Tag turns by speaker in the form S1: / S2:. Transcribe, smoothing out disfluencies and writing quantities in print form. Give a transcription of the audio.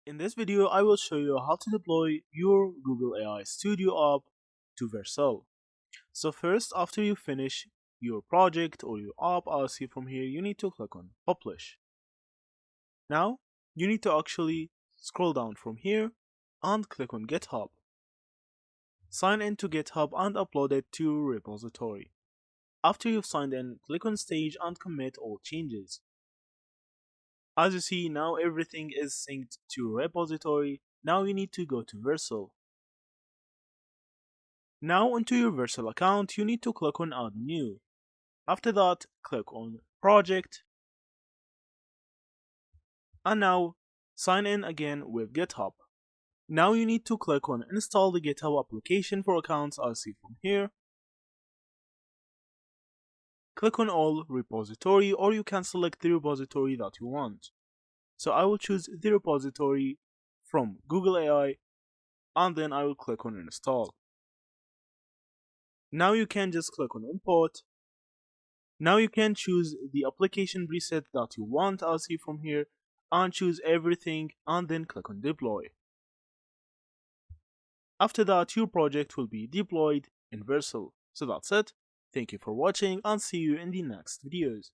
S1: In this video, I will show you how to deploy your Google AI Studio app to Vercel. So first, after you finish your project or your app, I'll see from here, you need to click on Publish. Now, you need to actually scroll down from here and click on GitHub. Sign in to GitHub and upload it to your repository. After you've signed in, click on Stage and commit all changes. As you see, now everything is synced to repository. Now you need to go to Vercel. Now onto your Vercel account, you need to click on Add New. After that, click on Project. And now, sign in again with GitHub. Now you need to click on Install the GitHub application for accounts as seen from here. Click on All Repository, or you can select the repository that you want. So I will choose the repository from Google AI, and then I will click on Install. Now you can just click on Import. Now you can choose the application preset that you want, as seen from here, and choose everything, and then click on Deploy. After that, your project will be deployed in Vercel. So that's it. Thank you for watching and see you in the next videos.